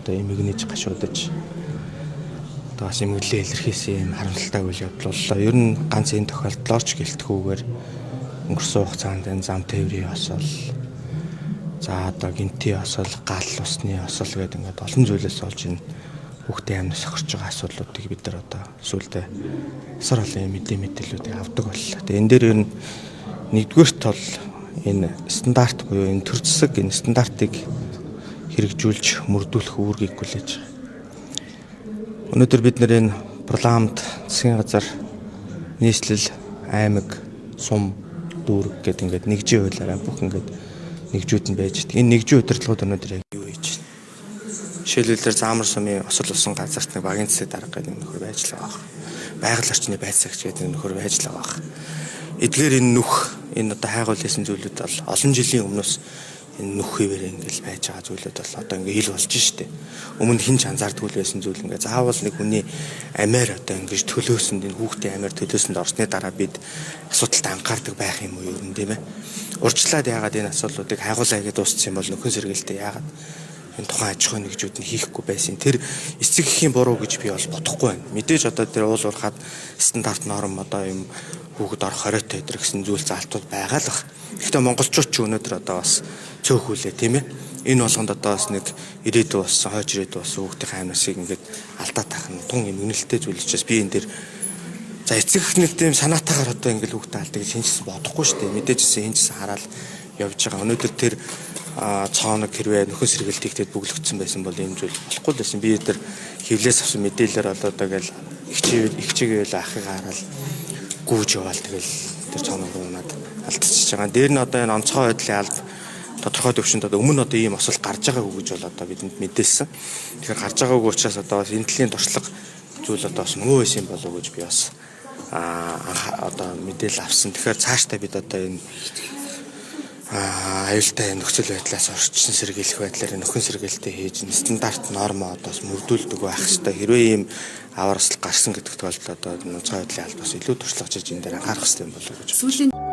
одоо эмгэнэж гашуудаж одоо бас эмгэлээ илэрхийлсэн юм харамсалтай үйл явдал боллоо. Ер нь ганц энэ тохиолдлоор ч гэлтгүүгээр өнгөрсөн хугацаанд энэ зам тээврийн осол, за одоо гинти осол, гал усны осол гэдэг ингээд олон зүйлээс олж энэ хүүхдийн амнаас сохирч байгаа асуудлуудыг бид нар одоо сүүлдээ асар олон мэдээллүүдийг авдаг боллоо. Тэгээ энэ дээр ер нь нэгдүгээрт бол энэ стандарт буюу энэ төр засаг энэ стандартыг хэрэгжүүлж мөрдүүлэх үүргийг хүлээж байгаа. Өнөөдөр бид нэр энэ парламент, засгийн газар, нийслэл, аймаг, сум, дүүрэг гэдэг ингээд нэгжийн хуулиараа бүх ингээд нэгжүүд нь байж байгаа. Энэ нэгжийн удирдлагууд өнөөдөр яг юу хийж байна? Жишээлбэл заамар сумын осол усан газарт нэг багийн засаг дарга гэдэг нөхөр байж л байгаа. Байгаль орчны байцаагч гэдэг нөхөр байж л байгаа. Эдгээр энэ нүх энэ одоо хайгуул хийсэн зүйлүүд бол олон жилийн өмнөөс энэ нүх хэвээр ингээл байж байгаа зүйлүүд бол одоо ингээ хил болж штэ. Өмнө хин ч анзаардгүй байсан зүйл ингээ заавал нэг хүний амиар одоо ингэж төлөөсөнд энэ хүүхдийн амиар төлөөсөнд орсны дараа бид асуудалтай анхаардаг байх юм уу юм тийм ээ. Урьдчилаад яагаад энэ асуудлуудыг хайгуулаа гэж дууссан юм бол нөхөн сэргээлтэй яагаад энэ тухайн аж ахуйн нэгжүүд нь хийхгүй байсан. Тэр эцэг эхийн буруу гэж би бол бодохгүй байна. Мэдээж одоо тэр уул уурхаад стандарт норм одоо юм хүүхэд орох хориотой өдр гэсэн зүйл заалтууд байгаа л бах. Гэхдээ монголчууд ч өнөөдөр одоо бас цөөхүүлээ тийм ээ. Энэ болгонд одоо бас нэг ирээдүй болсон, хойч ирээдүй болсон хүүхдийн амнасыг ингээд алдаа таах нь тун юм үнэлтэд зүйл учраас би энэ дэр за эцэг эхний тийм санаатаагаар одоо ингээд хүүхдээ алдаг гэж хинжсэн бодохгүй шүү дээ. Мэдээжсэн хинжсэн хараад явж байгаа. Өнөөдөр тэр цооног хэрвээ нөхөн сэргэлтийгтэд бүглэгдсэн байсан бол ийм зүйл болохгүй л байсан. Би тэр хевлээс авсан мэдээлэлээр болоод тэгэл ихчээгээл ахыг хараад гүүж яваал тэгэл тэр цооног унаад алдчихж байгаа. Дээр нь одоо энэ онцгой байдлын алба тодорхой төвшөнд одоо өмнө одоо ийм осол гарч байгаагүй гэж бол одоо бидэнд мэдээлсэн. Тэгэхээр гарч байгаагүй учраас одоо бас энэ төрлийн туршлага зүйл одоо бас мөнгө байсан юм болов уу гэж би бас одоо мэдээлэл авсан. Тэгэхээр цаашдаа бид одоо энэ аюултай нөхцөл байдлаас орчин сэргийлэх байдлаар нөхөн сэргээлтээ хийж стандарт норм одоос мөрдүүлдэг байх хэрэгтэй. Хэрвээ ийм аваар осол гарсан гэдэг тохиолдолд одоо нууцгай байдлын албаас илүү туршлагажиж энэ дээр анхаарах хэрэгтэй юм болов уу гэж.